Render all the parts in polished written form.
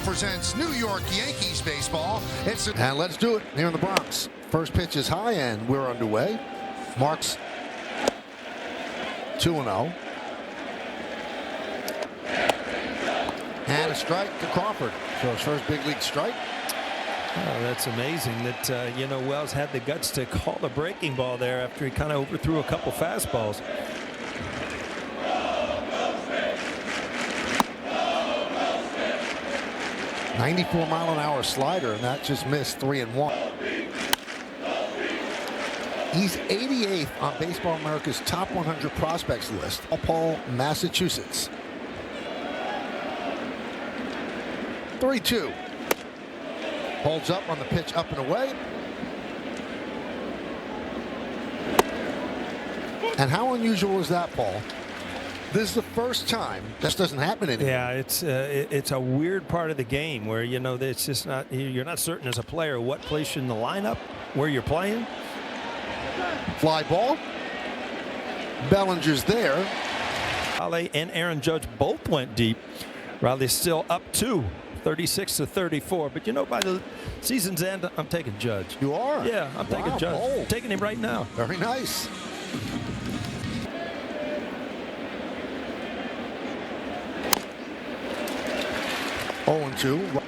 presents New York Yankees baseball. And let's do it here in the Bronx. First pitch is high and we're underway. Marks 2-0. And a strike to Crawford. So his first big league strike. Oh, that's amazing that, Wells had the guts to call a breaking ball there after he kind of overthrew a couple fastballs. .94-mile-an-hour slider, and that just missed 3-1. He's 88th on Baseball America's top 100 prospects list. Paul, Massachusetts. 3-2. Holds up on the pitch, up and away. And how unusual is that, Paul? This is the first time this doesn't happen anymore. Yeah, it's a weird part of the game where it's just not, you're not certain as a player what place in the lineup, where you're playing. Fly ball. Bellinger's there. Raleigh and Aaron Judge both went deep. Raleigh's still up 2. 36-34, but by the season's end, I'm taking Judge. You are? Yeah, I'm taking Judge. Bold. Taking him right now. Very nice. Oh, 0-2.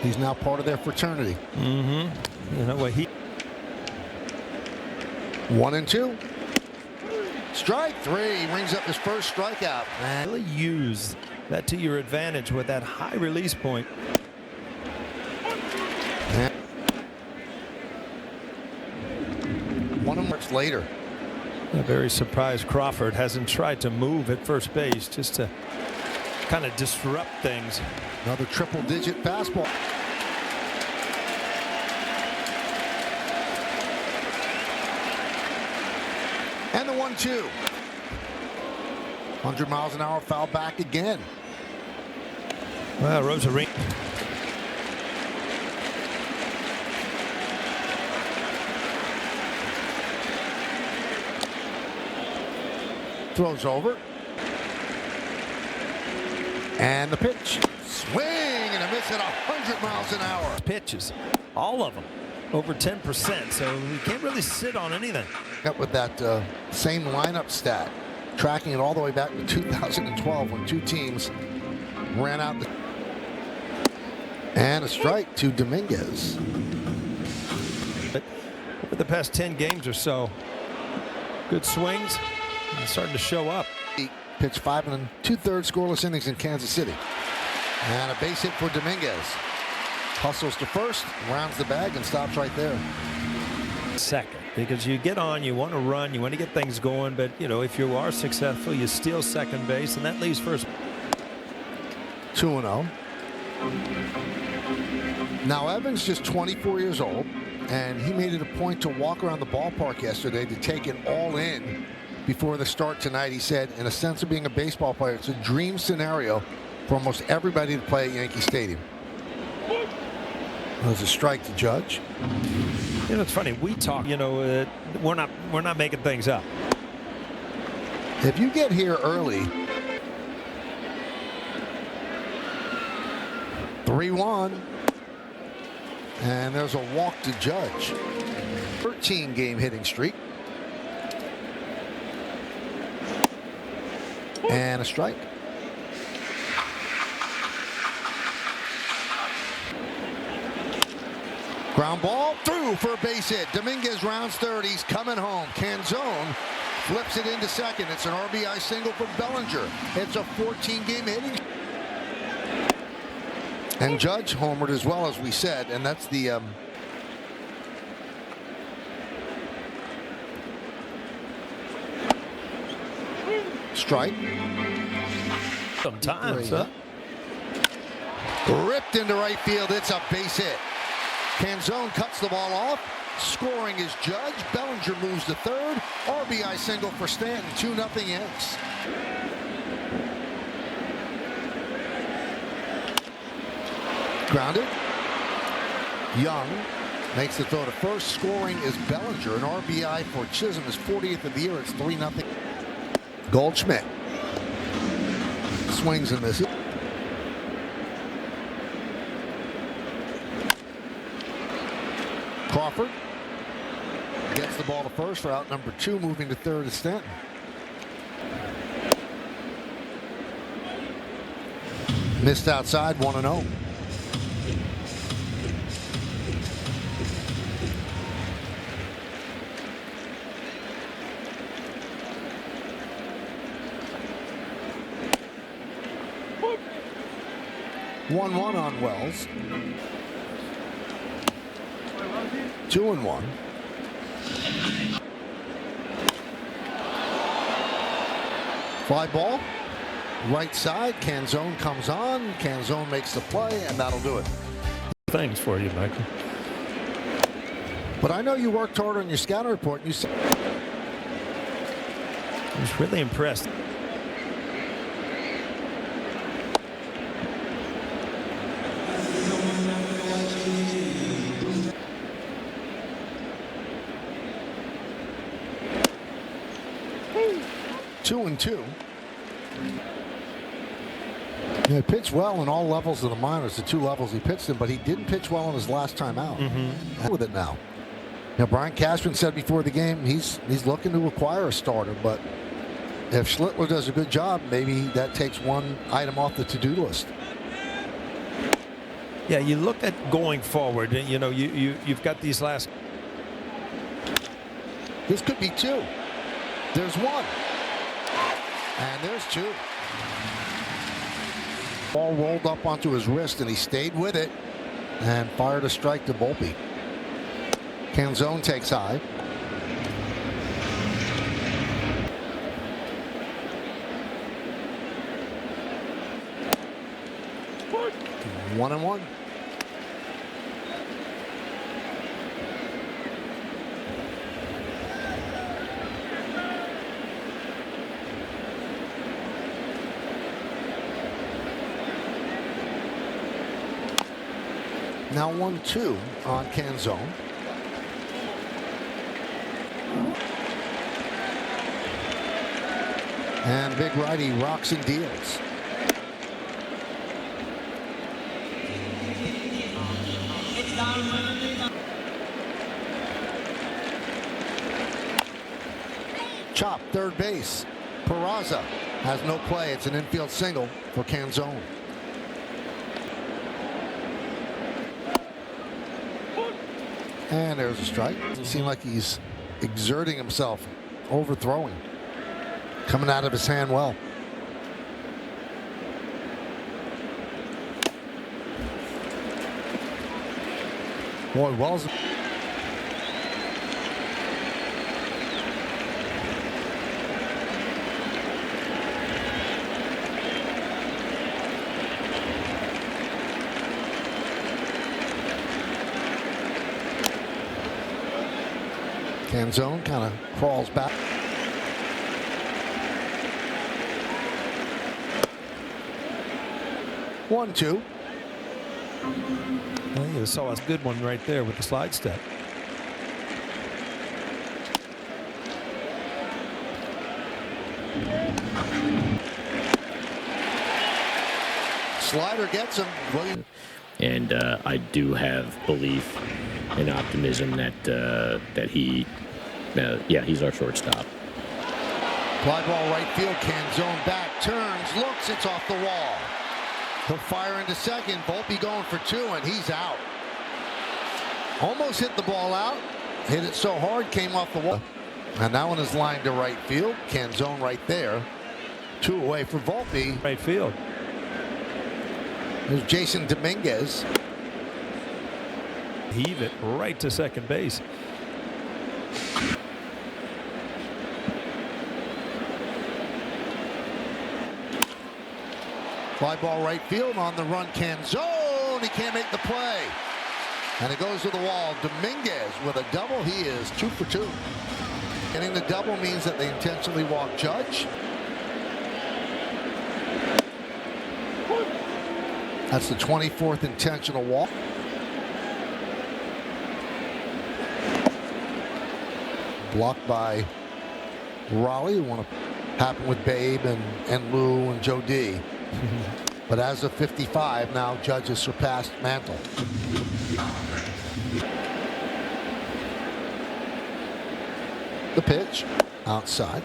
He's now part of their fraternity. Mm-hmm. What he. 1-2. Strike 3. He rings up his first strikeout. And really use that to your advantage with that high release point. And 1 month later. I'm very surprised Crawford hasn't tried to move at first base just to kind of disrupt things. Another triple-digit fastball. And the 1-2. 100 miles an hour foul back again. Well, Rosarino. Throws over. And the pitch. Swing and a miss at 100 miles an hour. Pitches, all of them, over 10%. So you can't really sit on anything. Up with that same lineup stat, tracking it all the way back to 2012 when two teams ran out. And a strike to Dominguez. But over the past 10 games or so, good swings and starting to show up. He pitched 5 2/3 scoreless innings in Kansas City. And a base hit for Dominguez. Hustles to first, rounds the bag, and stops right there. Second, because you get on, you want to run, you want to get things going, but if you are successful, you steal second base, and that leaves first. 2-0. Now Evans just 24 years old, and he made it a point to walk around the ballpark yesterday to take it all in before the start tonight. He said, in a sense of being a baseball player, it's a dream scenario for almost everybody to play at Yankee Stadium. There's a strike to Judge. It's funny, we talk, we're not making things up. If you get here early, 3-1, and there's a walk to Judge. 13-game hitting streak. And a strike. Ground ball through for a base hit. Dominguez rounds third. He's coming home. Canzone flips it into second. It's an RBI single for Bellinger. It's a 14-game hitting. And Judge homered as well, as we said, and that's the strike. Sometimes, huh? Ripped into right field. It's a base hit. Canzone cuts the ball off. Scoring is Judge. Bellinger moves to third. RBI single for Stanton. 2-0 Yanks. Grounded. Young makes the throw to first. Scoring is Bellinger. An RBI for Chisholm, his 40th of the year. It's 3-0. Goldschmidt swings and misses. Crawford gets the ball to first for out number 2, moving to third is Stanton. Missed outside, 1-0. One on Wells. 2-1. Fly ball, right side. Canzone comes on. Canzone makes the play, and that'll do it. Things for you, Michael. But I know you worked hard on your scouting report. You said I was really impressed. Two and two. He pitched well in all levels of the minors, the 2 levels he pitched in, but he didn't pitch well in his last time out. With it now. Brian Cashman said before the game he's looking to acquire a starter, but if Schlittler does a good job, maybe that takes one item off the to-do list. Yeah, you look at going forward, and you've got these last. This could be 2. There's 1. And there's 2. Ball rolled up onto his wrist, and he stayed with it and fired a strike to Volpe. Canzone takes high. One and one. Now 1-2 on Canzone. And big righty rocks and deals. Chop, third base. Peraza has no play. It's an infield single for Canzone. And there's a strike. Doesn't seem like he's exerting himself, overthrowing. Coming out of his hand well. Boy, Wells. Canzone kind of crawls back. One, two. Well, you saw a good one right there with the slide step. Slider gets him. And I do have belief and optimism that he, he's our shortstop. Fly ball right field. Canzone back, turns, looks, it's off the wall. He'll fire into second. Volpe going for 2, and he's out. Almost hit the ball out. Hit it so hard, came off the wall. And that one is lined to right field. Canzone right there. 2 away for Volpe. Right field. There's Jason Dominguez. Heave it right to second base. Fly ball right field, on the run Canzone. He can't make the play. And it goes to the wall. Dominguez with a double. He is 2 for 2. Getting the double means that they intentionally walk Judge. That's the 24th intentional walk. Blocked by Raleigh. Want to happen with Babe and Lou and Joe D. But as of 55, now Judge has surpassed Mantle. The pitch outside.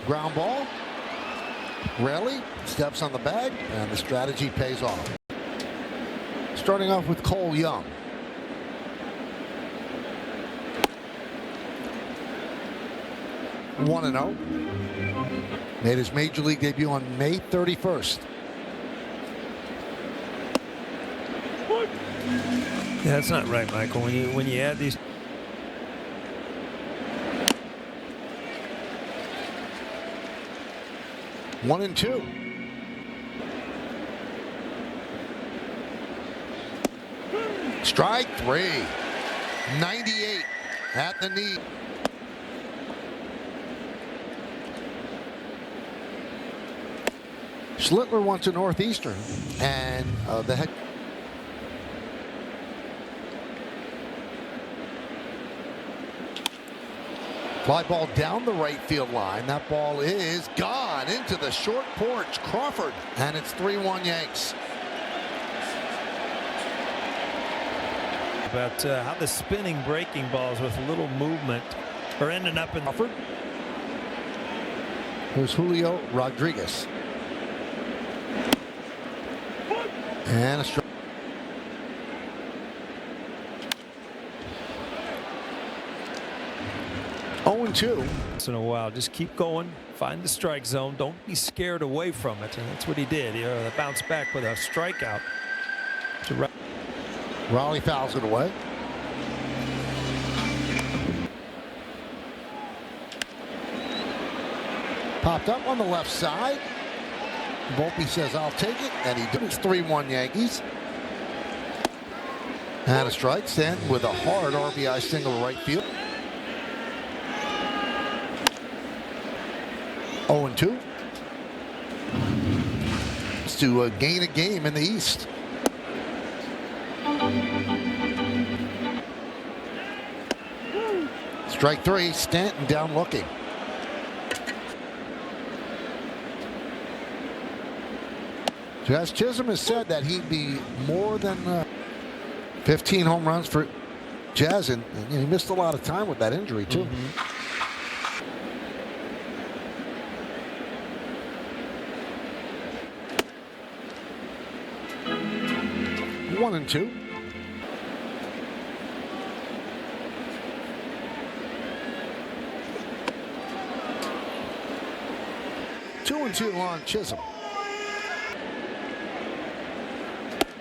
Ground ball. Rarely steps on the bag, and the strategy pays off. Starting off with Cole Young. One and 0. Made his major league debut on May 31st. Yeah, that's not right, Michael. When you add these. 1-2. Strike 3. 98 at the knee. Schlittler wants a Northeastern, and the head. Fly ball down the right field line. That ball is gone into the short porch. Crawford, and it's 3-1 Yanks. About how the spinning breaking balls with little movement are ending up in Crawford. Here's Julio Rodriguez. And a strike. 0-2. Once in a while, just keep going, find the strike zone, don't be scared away from it, and that's what he did. He bounced back with a strikeout. Raleigh fouls it away. Popped up on the left side. Volpe says, "I'll take it," and he does. 3-1 Yankees. And a strike. Stanton with a hard RBI single to right field. 0-2. It's to gain a game in the East. Strike 3. Stanton down looking. Jazz Chisholm has said that he'd be more than 15 home runs for Jazz, and he missed a lot of time with that injury too. 1-2. Two and 2 on Chisholm.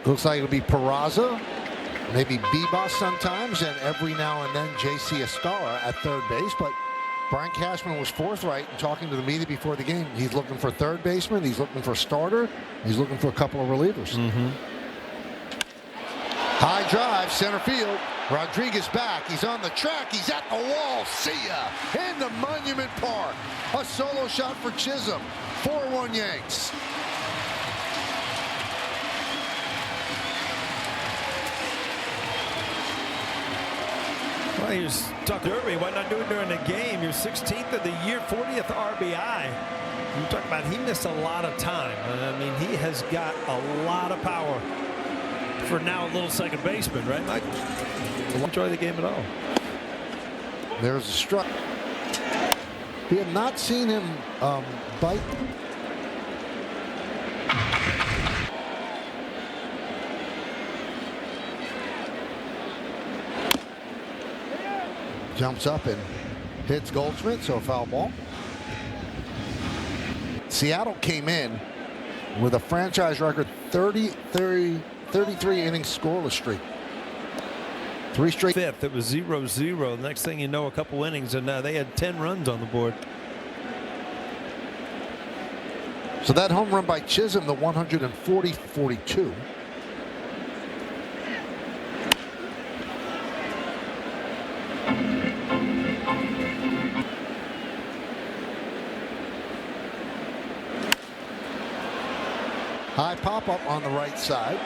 Looks like it'll be Peraza, maybe Bebas sometimes, and every now and then J.C. Escara at third base. But Brian Cashman was forthright in talking to the media before the game. He's looking for third baseman. He's looking for a starter. He's looking for a couple of relievers. High drive, center field. Rodriguez back. He's on the track. He's at the wall. See ya. Into Monument Park. A solo shot for Chisholm. 4-1 Yanks. Well, he was talking Derby. Why not do it during the game? Your 16th of the year, 40th RBI. You talk about he missed a lot of time. I mean, he has got a lot of power for now a little second baseman, right, Mike? Don't enjoy the game at all. There's a strike. We have not seen him bite. Jumps up and hits Goldschmidt, so foul ball. Seattle came in with a franchise record 33 inning scoreless streak. 3 straight. Fifth, it was 0-0. Next thing you know, a couple innings, and they had 10 runs on the board. So that home run by Chisholm, the 140-42. High pop-up on the right side.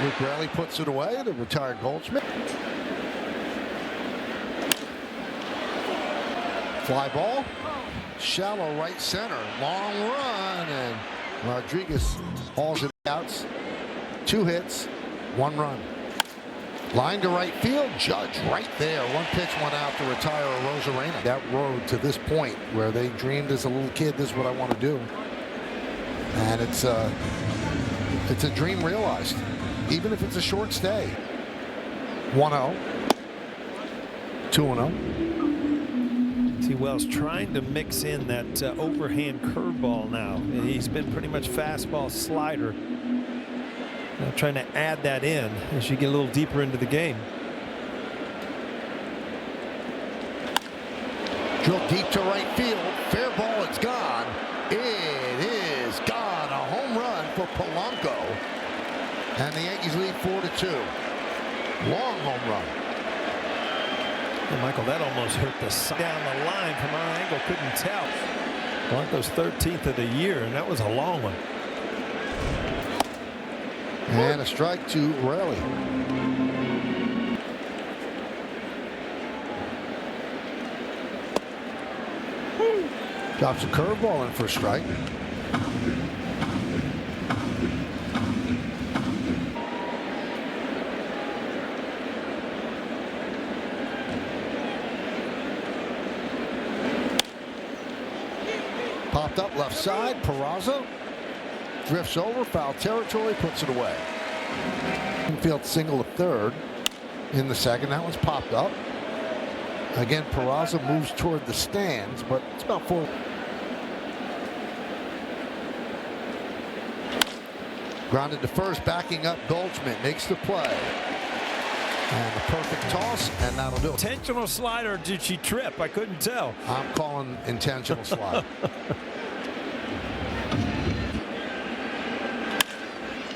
Luke Raleigh puts it away to retire Goldschmidt. Fly ball, shallow right center, long run, and Rodriguez hauls it out. 2 hits, 1 run. Line to right field, Judge right there. 1 pitch, 1 out to retire Rosarena. That road to this point where they dreamed as a little kid, this is what I want to do. And it's a dream realized, even if it's a short stay. 1-0, 2-0. See, Wells trying to mix in that overhand curveball now. He's been pretty much fastball slider. Now trying to add that in as you get a little deeper into the game. Drilled deep to right field. Fair ball, it's gone. It is gone. A home run for Polanco. And the Yankees lead 4-2. Long home run. And Michael, that almost hurt the down the line from our angle. Couldn't tell. Polanco's 13th of the year, and that was a long one. And a strike to Raleigh. Drops a curveball in for a strike. Popped up left side. Peraza drifts over, foul territory, puts it away. Infield single to third in the second. That one's popped up. Again, Peraza moves toward the stands, but it's about 4. Grounded to first, backing up. Goldschmidt makes the play. And a perfect toss, and that'll do it. Intentional slider, or did she trip? I couldn't tell. I'm calling intentional slide.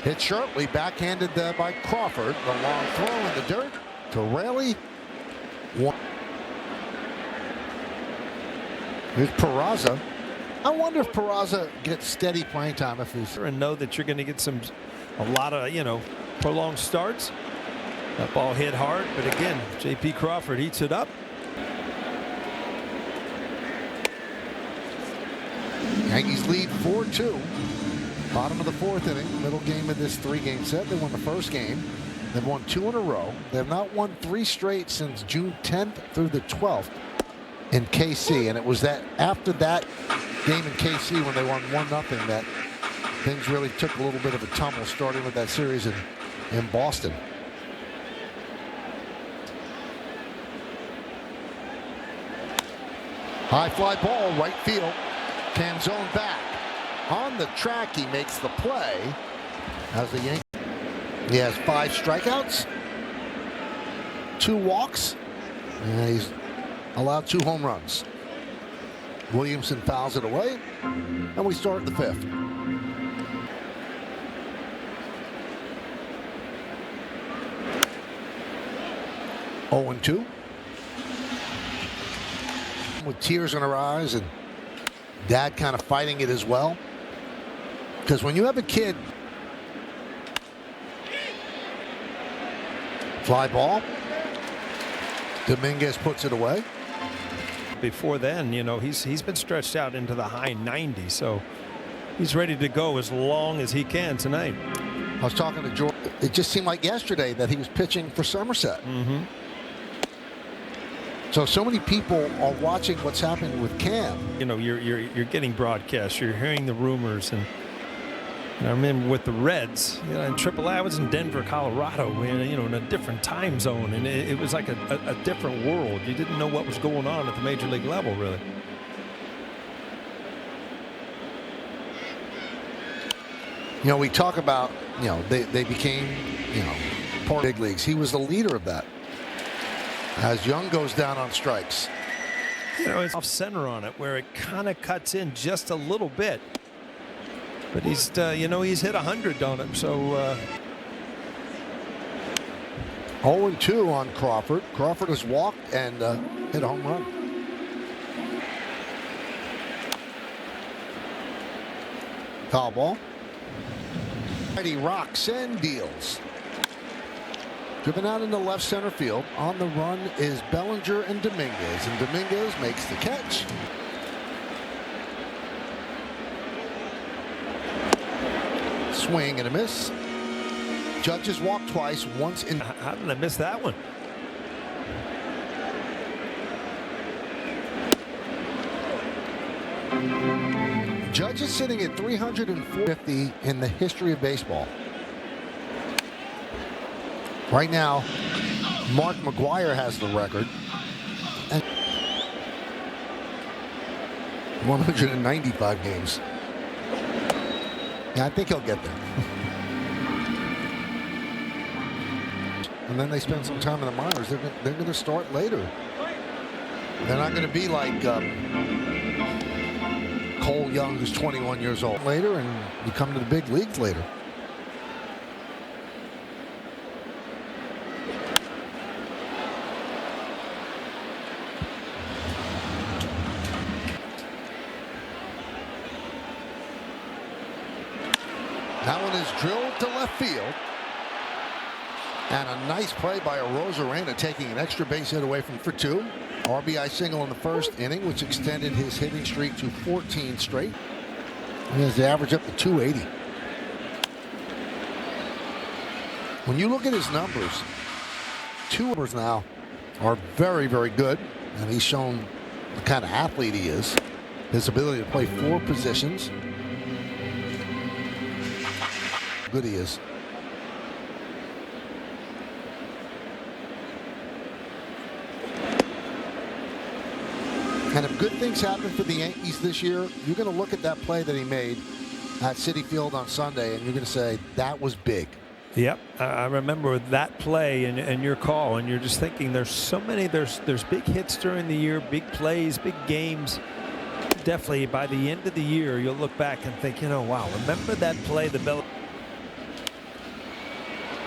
Hit sharply, backhanded by Crawford. The long throw in the dirt to Raleigh. Here's Peraza. I wonder if Peraza gets steady playing time if he's And know that you're going to get a lot of prolonged starts. That ball hit hard, but again, J.P. Crawford eats it up. Yankees lead 4-2. Bottom of the 4th inning, middle game of this 3-game set. They won the first game. They've won 2 in a row. They have not won 3 straight since June 10th through the 12th in KC. And it was that after that game in KC when they won 1-0 that things really took a little bit of a tumble, starting with that series in Boston. High fly ball, right field. Canzone back. On the track, he makes the play. As the Yankees, he has 5 strikeouts, 2 walks, and he's allowed 2 home runs. Williamson fouls it away, and we start the 5th. Oh and 2. With tears in her eyes, and Dad kind of fighting it as well. Because when you have a kid, fly ball, Dominguez puts it away. Before then, he's been stretched out into the high 90s, so he's ready to go as long as he can tonight. I was talking to George. It just seemed like yesterday that he was pitching for Somerset. Mm-hmm. So many people are watching what's happening with Cam. You're getting broadcasts. You're hearing the rumors, and I remember with the Reds, in AAA, I was in Denver, Colorado, in a different time zone, and it was like a different world. You didn't know what was going on at the major league level, really. We talk about, they became, part of big leagues. He was the leader of that. As Young goes down on strikes. It's off center on it where it kind of cuts in just a little bit. But he's, he's hit 100 on it. So 0-2 on Crawford. Crawford has walked and hit a home run. Foul ball. He rocks and deals. Driven out into left center field. On the run is Bellinger and Dominguez. And Dominguez makes the catch. Swing and a miss. Judges walk twice, once in. How did I miss that one? Judge is sitting at 350 in the history of baseball. Right now, Mark McGwire has the record. And 195 games. Yeah, I think he'll get there. And then they spend some time in the minors. They're going to start later. They're not going to be like Cole Young, who's 21 years old later, and you come to the big leagues later. That one is drilled to left field. And a nice play by Arozarena, taking an extra base hit away from for two. RBI single in the first inning, which extended his hitting streak to 14 straight. He has the average up to 280. When you look at his numbers, two numbers now are very, very good. And he's shown the kind of athlete he is. His ability to play four positions. Good he is. And if good things happen for the Yankees this year, you're going to look at that play that he made at Citi Field on Sunday, and you're going to say, that was big. Yep, I remember that play and your call, and you're just thinking there's so many, there's big hits during the year, big plays, big games. Definitely by the end of the year, you'll look back and think, you know, wow, remember that play, the Bell.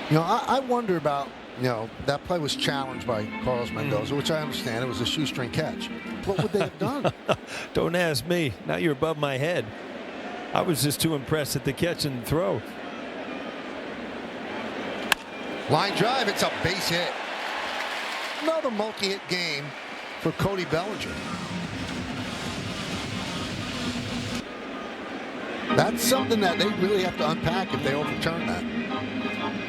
You know, I wonder about, you know, that play was challenged by Carlos Mendoza, which I understand. It was a shoestring catch. What would they have done? Don't ask me. Now you're above my head. I was just too impressed at the catch and throw. Line drive, it's a base hit. Another multi-hit game for Cody Bellinger. That's something that they really have to unpack if they overturn that.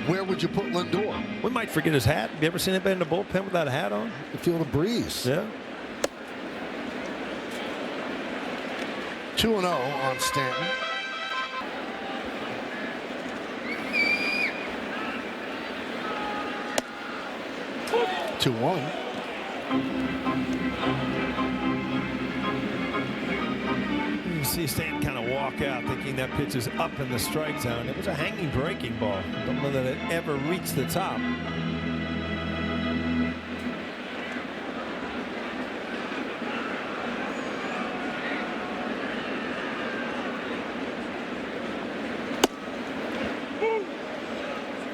Where would you put Lindor? We might forget his hat. Have you ever seen anybody in the bullpen without a hat on? You feel the breeze. Yeah. 2-0 on Stanton. Two one. You see Stanton kind of walk out thinking that pitch is up in the strike zone. It was a hanging breaking ball. Don't know that it ever reached the top.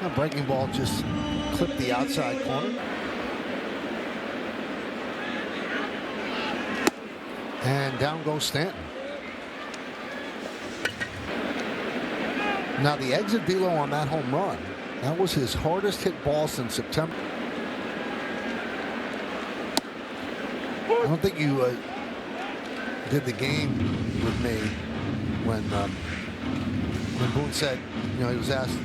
A breaking ball just clipped the outside corner. And down goes Stanton. Now the exit velo on that home run, that was his hardest hit ball since September. I don't think you did the game with me when Boone said, you know, he was asked,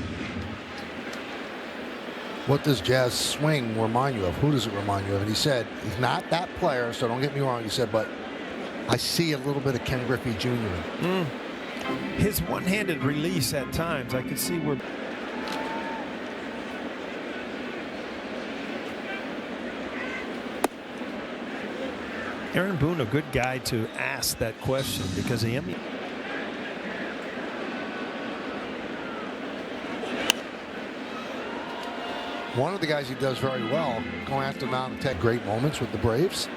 what does Jazz swing remind you of? Who does it remind you of? And he said, he's not that player, so don't get me wrong. He said, but I see a little bit of Ken Griffey Jr. His one-handed release at times, I could see where. Aaron Boone, a good guy to ask that question because he. One of the guys he does very well, going after the mound and take great moments with the Braves.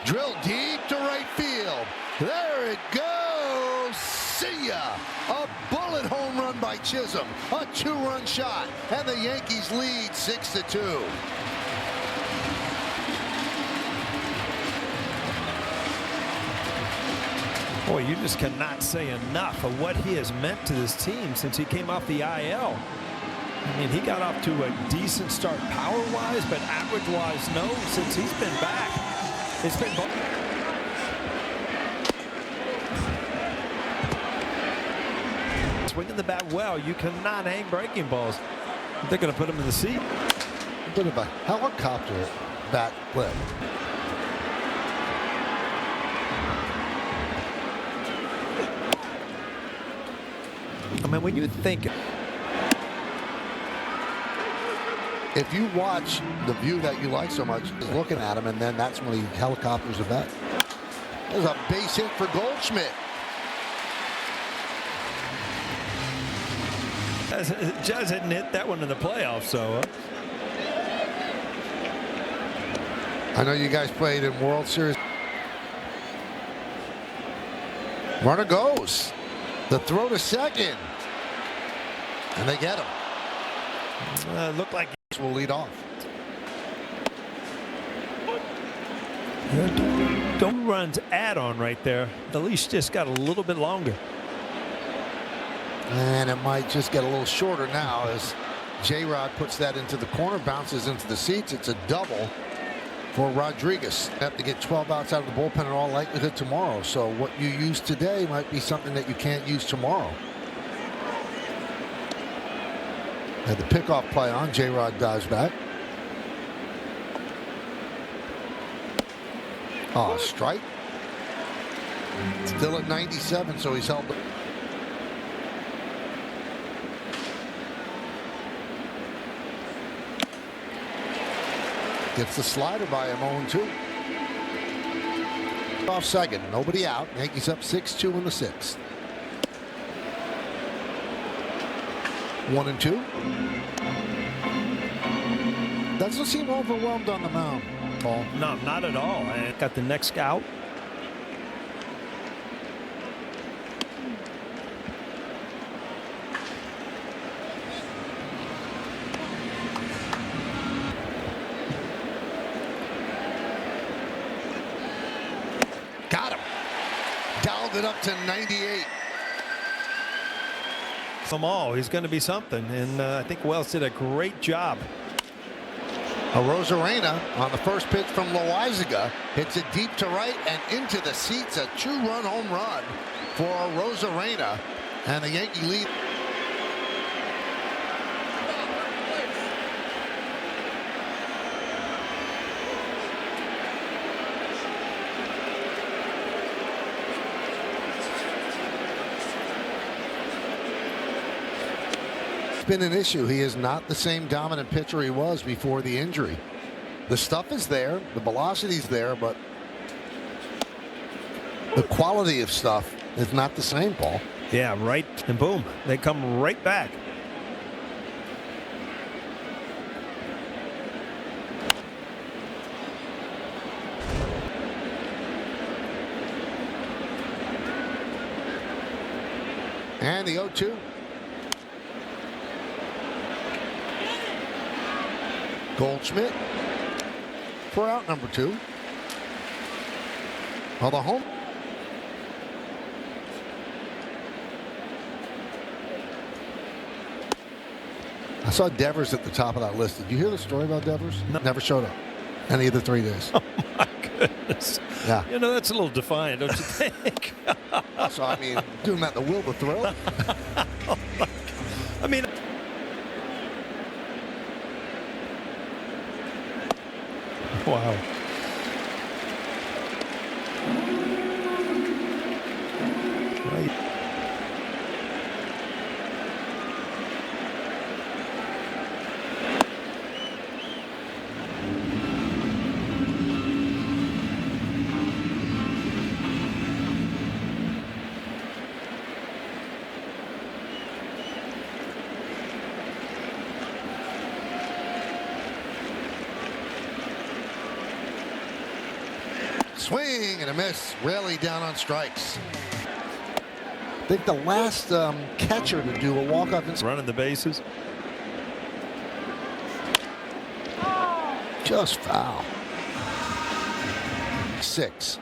Drill deep to right field. There it goes. See ya. A bullet home run by Chisholm. A two-run shot. And the Yankees lead 6-2. Boy, you just cannot say enough of what he has meant to this team since he came off the IL. I mean, he got off to a decent start power-wise, but average-wise, no. Since he's been back, it's been swinging the bat well. You cannot hang breaking balls. They're going to put him in the seat. A bit of a helicopter bat flip. I mean, when you think, if you watch the view that you like so much, is looking at him, and then that's when he helicopters a bat. There's a base hit for Goldschmidt. Jazz hadn't hit that one in the playoffs, so. I know you guys played in World Series. Runner goes. The throw to second. And they get him. Looked like Will lead off. don't runs add-on right there. The leash just got a little bit longer. And it might just get a little shorter now as J-Rod puts that into the corner, bounces into the seats. It's a double for Rodriguez. Have to get 12 outs out of the bullpen in all likelihood tomorrow. So what you use today might be something that you can't use tomorrow. Had the pickoff play on. J-Rod dives back. Oh, strike. Still at 97, so he's held. Gets the slider by him, 0-2. Off second, nobody out. Yankees up 6-2 in the sixth. 1-2. Doesn't seem overwhelmed on the mound, Paul. No, not at all. And got the next out. Got him. Dialed it up to 98. Them all. He's going to be something, and I think Wells did a great job. Rosarena on the first pitch from Loizaga hits it deep to right and into the seats. A 2-run home run for Rosarena, and the Yankee lead. Been an issue. He is not the same dominant pitcher he was before the injury. The stuff is there, the velocity is there, but the quality of stuff is not the same, Paul. Yeah, right. And boom, they come right back. And the 0-2. Goldschmidt for out number 2. Well, the home. I saw Devers at the top of that list. Did you hear the story about Devers? No. Never showed up any of the 3 days. Oh my goodness. Yeah. You know, that's a little defiant, don't you think? So, I mean, doing that in the will to thrill. I mean, wow. Right. Swing and a miss. Rarely down on strikes. I think the last catcher to do a walk-off and Running the bases. just foul. 6.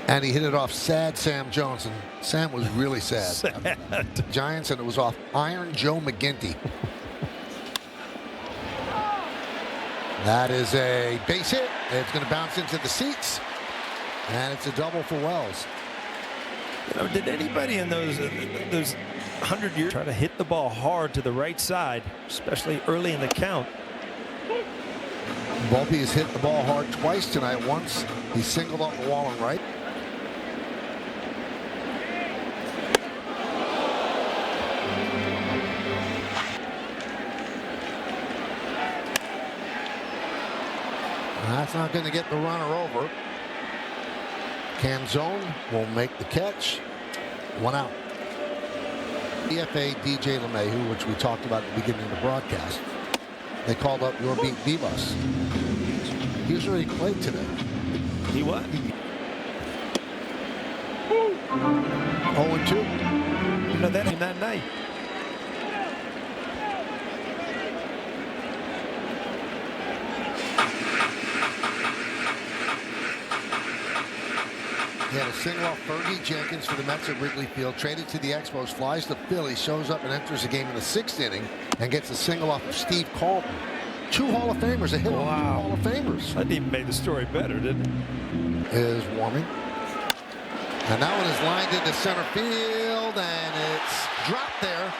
And he hit it off sad Sam Jones, and Sam was really sad. Sad. Giants, and it was off Iron Joe McGinty. That is a base hit. It's going to bounce into the seats, and it's a double for Wells. You know, did anybody in those 100 years try to hit the ball hard to the right side, especially early in the count? Volpe has hit the ball hard twice tonight. Once he singled off the wall on right. That's not going to get the runner over. Canzone will make the catch. One out. DFA DJ LeMahieu, which we talked about at the beginning of the broadcast. They called up your beat Vivas. He's already played today. He what? 0-2. You know that in that night. He had a single off Fergie Jenkins for the Mets at Wrigley Field. Traded to the Expos, flies to Philly, shows up and enters the game in the 6th inning and gets a single off of Steve Carlton. 2 Hall of Famers, a hit on 2 Hall of Famers. That even made the story better, didn't it? Is warming. And that one is lined into center field, and it's dropped there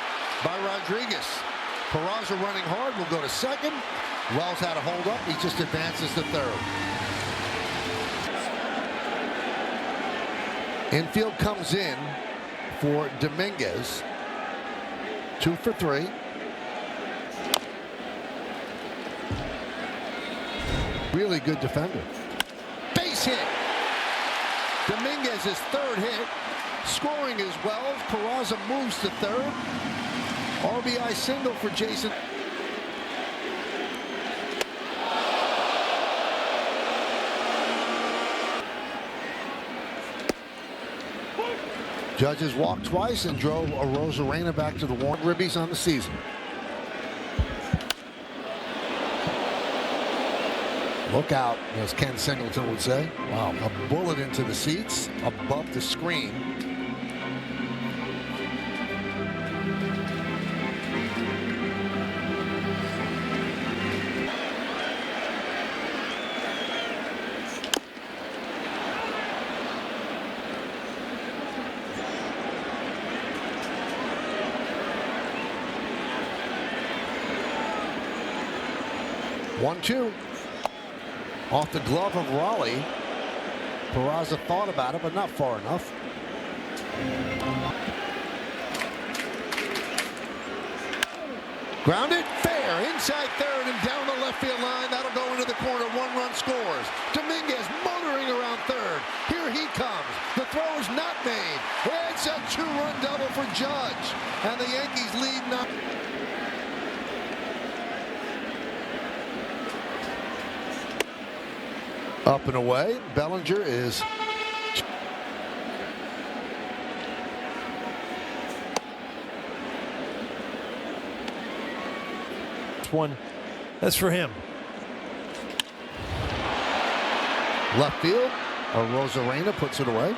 by Rodriguez. Peraza running hard will go to second. Wells had a hold up. He just advances to third. Infield comes in for Dominguez. 2 for 3. Really good defender. Base hit. Dominguez's 3rd hit. Scoring as well. Peraza moves to 3rd. RBI single for Jason. Judges walked twice and drove a Rosarena back to the Warren Ribbies on the season. Look out, as Ken Singleton would say. Wow, a bullet into the seats above the screen. One-two. Off the glove of Raleigh. Peraza thought about it, but not far enough. Grounded, fair, inside 3rd and down the left field line. That'll go into the corner. 1-run scores. Dominguez motoring around 3rd. Here he comes. The throw is not made. It's a 2-run double for Judge. And the Yankees lead 9. Up and away. Bellinger is one. That's for him. left field. Rosarena puts it away.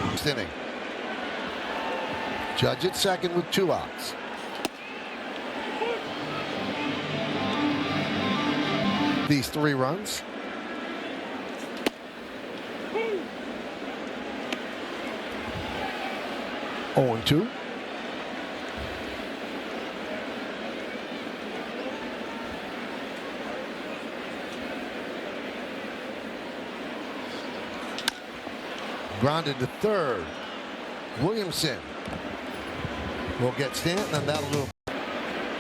Next inning. Judge at second with 2 outs. These 3 runs. Oh, and 2. Grounded to third. Williamson will get Stanton, and that'll do it.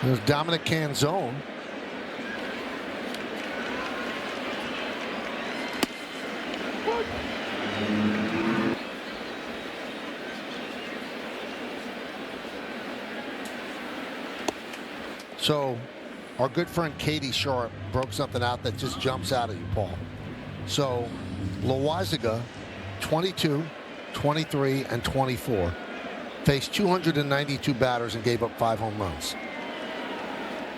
There's Dominic Canzone. So our good friend Katie Sharp broke something out that just jumps out at you, Paul. So Loaisiga, 22, 23, and 24, faced 292 batters and gave up 5 home runs.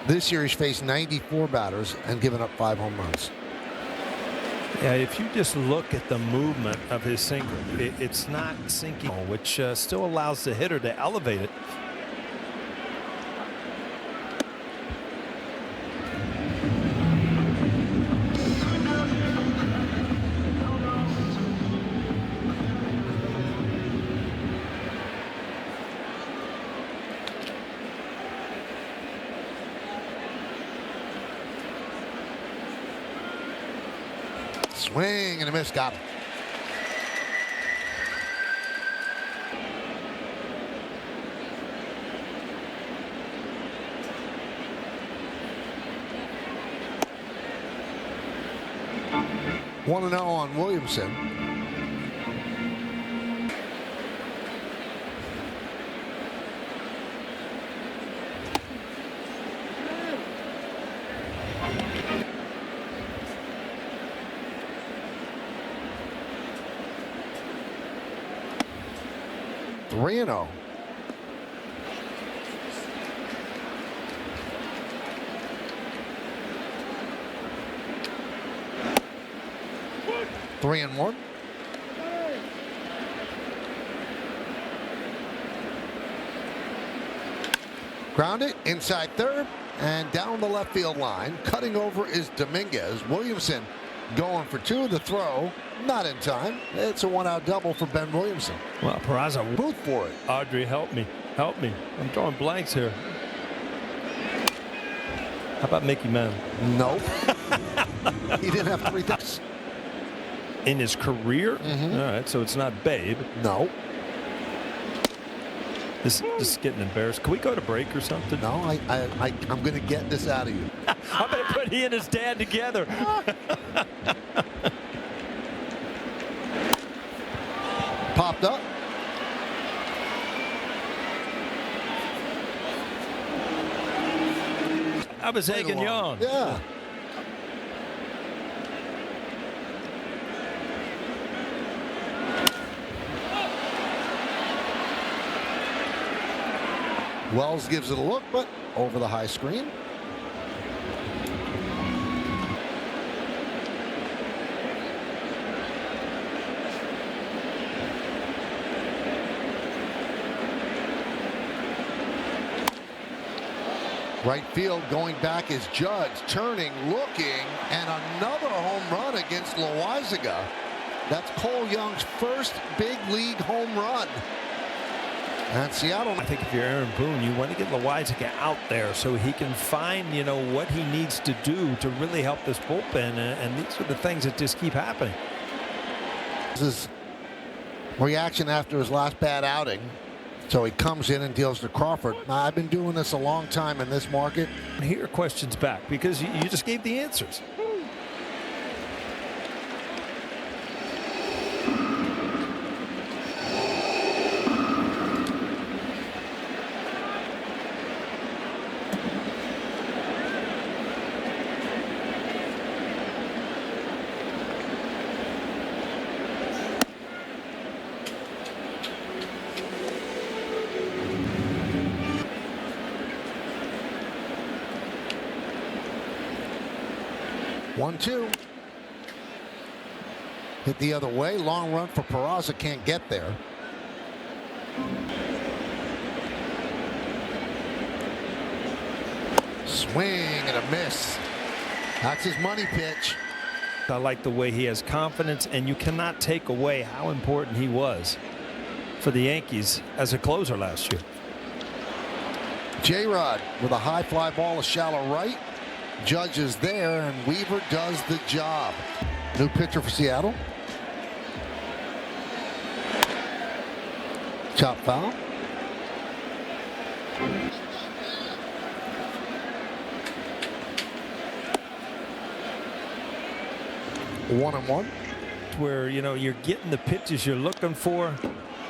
This year he's faced 94 batters and given up 5 home runs. Yeah, if you just look at the movement of his sinker, it's not sinking, which still allows the hitter to elevate it. Swing and a miss. Got him. One and 0 on Williamson. Three and 0. Three and 1. Grounded inside third and down the left field line. Cutting over is Dominguez. Williamson going for two. The throw not in time. It's a one-out double for Ben Williamson. Well, Peraza, Boot for it. Audrey, help me. Help me. I'm drawing blanks here. How about Mickey Mantle? Nope. He didn't have 3 touchdowns. In his career? Mm-hmm. All right, so it's not Babe. No. This is getting embarrassed. Can we go to break or something? No, I'm going to get this out of you. I'm going to put he and his dad together. Popped up. I was egging you on. Yeah. Wells gives it a look, but over the high screen. Right field going back is Judge, turning, looking, and another home run against Loizaga. That's Cole Young's first big league home run. And Seattle. I think if you're Aaron Boone, you want to get Loizaga out there so he can find, you know, what he needs to do to really help this bullpen. And these are the things that just keep happening. This is reaction after his last bad outing. So he comes in and deals to Crawford. Now, I've been doing this a long time in this market. Here are questions back because you just gave the answers. One, two. Hit the other way. Long run for Peraza. Can't get there. Swing and a miss. That's his money pitch. I like the way he has confidence, and you cannot take away how important he was for the Yankees as a closer last year. J-Rod with a high fly ball, a shallow right. Judge is there, and Weaver does the job. New pitcher for Seattle. Chop foul. One and one. Where, you know, you're getting the pitches you're looking for,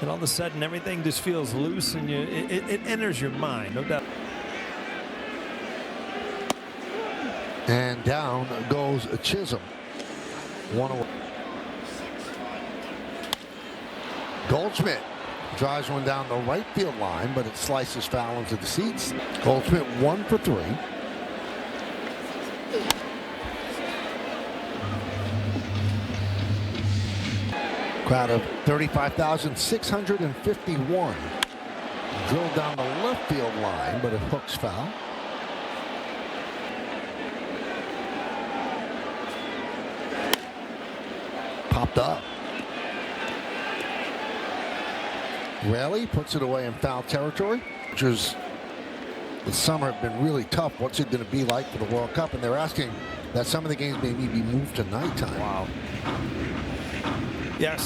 and all of a sudden everything just feels loose, and it enters your mind, no doubt. And down goes Chisholm. 1-0. Goldschmidt drives one down the right field line, but it slices foul into the seats. Goldschmidt 1 for 3. Crowd of 35,651. Drilled down the left field line, but it hooks foul. Popped up. Raleigh puts it away in foul territory, which is the summer have been really tough. What's it going to be like for the World Cup? And they're asking that some of the games maybe be moved to nighttime. Wow. Yeah.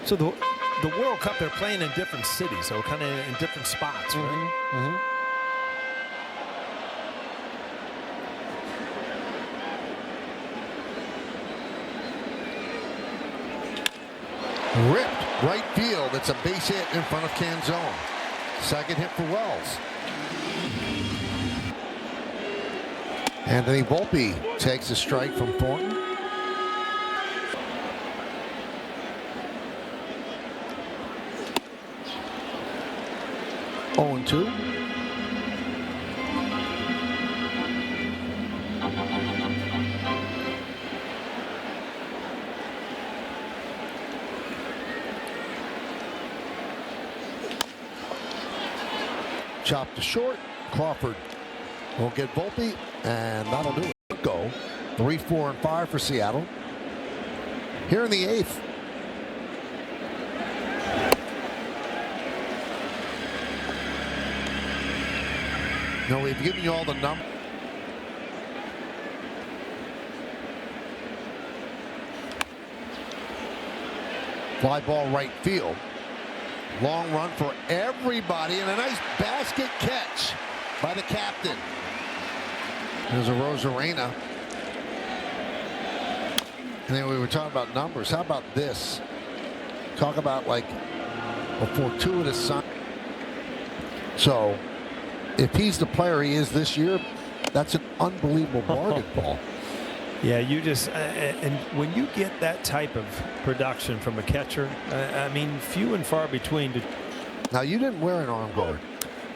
So the World Cup, they're playing in different cities, so kind of in different spots, right? Ripped right field. It's a base hit in front of Canzone. Second hit for Wells. Anthony Volpe takes a strike from Thornton. Oh, 2. Chopped to short. Crawford will get Volpe, and that'll do it. Go 3, 4, and 5 for Seattle. Here in the 8th. No, we've given you all the numbers. Fly ball right field. Long run for everybody, and a nice basket catch by the captain. There's a Rosarena. And then we were talking about numbers. How about this? Talk about like a fortuitous sign. So if he's the player he is this year, that's an unbelievable bargain, Paul. Yeah, you just and when you get that type of production from a catcher, I mean, few and far between. Now, you didn't wear an arm guard.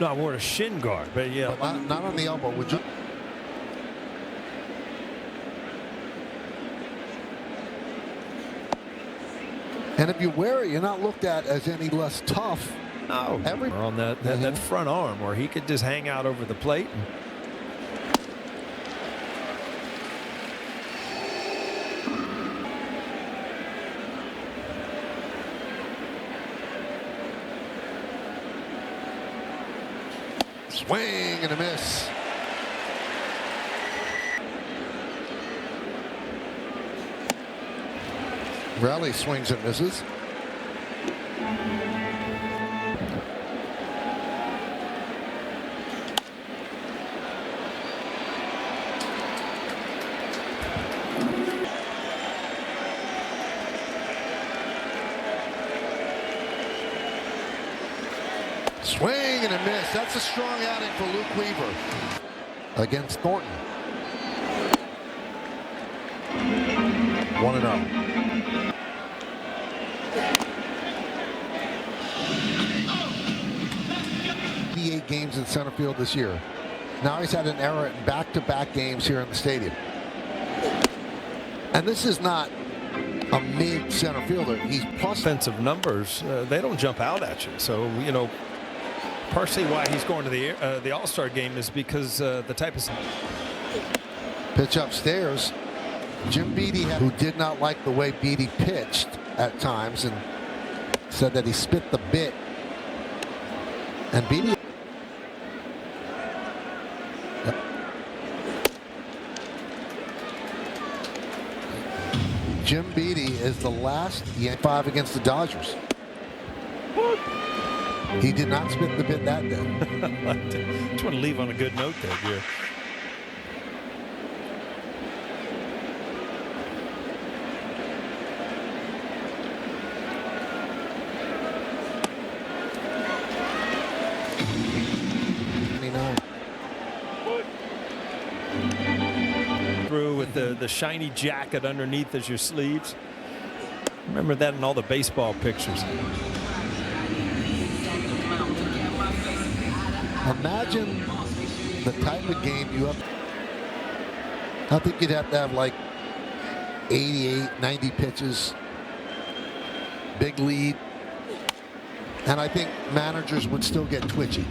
No, I wore a shin guard, but yeah, but not on the elbow. Would you? And if you wear it, you're not looked at as any less tough. No, on that front arm where he could just hang out over the plate. Swing and a miss. Raleigh swings and misses. Swing and a miss. That's a strong outing for Luke Weaver against Thornton. 1-0. 88 games in center field this year. Now he's had an error in back-to-back games here in the stadium. And this is not a mid-center fielder. He's plus. Offensive numbers, they don't jump out at you. So, you know, partially why he's going to the All-Star game is because the type of pitch upstairs. Jim Beattie, who did not like the way Beattie pitched at times, and said that he spit the bit. And Beattie. Jim Beattie is the last Yankee 5 against the Dodgers. He did not spit the bit that day. Just want to leave on a good note there, dear. Through with the shiny jacket underneath as your sleeves. Remember that in all the baseball pictures. Imagine the type of game you have. I think you'd have to have like 88, 90 pitches, big lead. And I think managers would still get twitchy.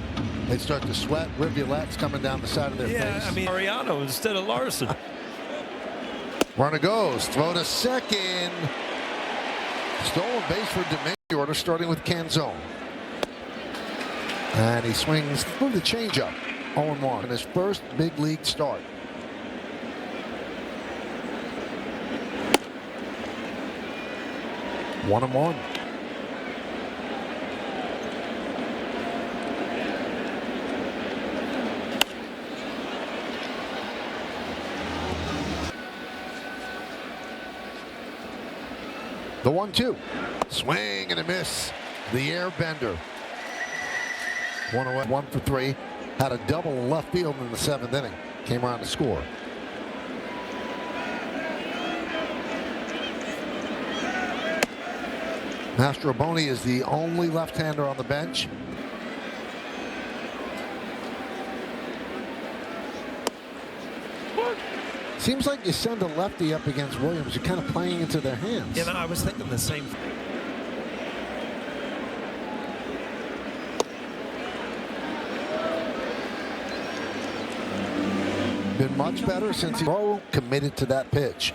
They'd start to sweat, rivulets coming down the side of their face. Yeah, I mean, Mariano instead of Larson. Runner goes, throw to second. Stolen base for Dominguez. Order starting with Canzone. And he swings through the changeup. 0-1 in his first big league start. One and one. The 1-2. Swing and a miss. The air bender. 1 for 3. Had a double in left field in the 7th inning. Came around to score. Mastroboni is the only left-hander on the bench. Seems like you send a lefty up against Williams, you're kind of playing into their hands. You know, I was thinking the same thing. Been much better since he committed to that pitch.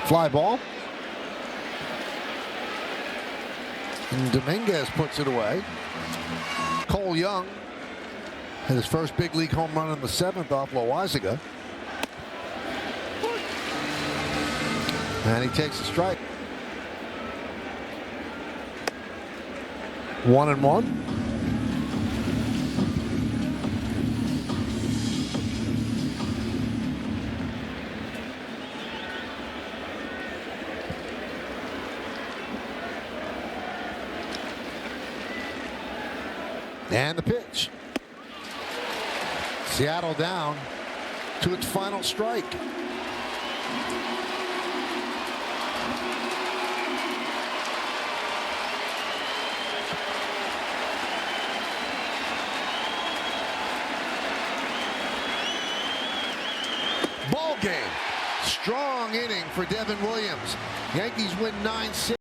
Fly ball. And Dominguez puts it away. Cole Young had his first big league home run in the 7th off Loizaga. And he takes a strike. 1-1. And the pitch. Seattle down to its final strike. Ball game. Strong inning for Devin Williams. Yankees win 9-6.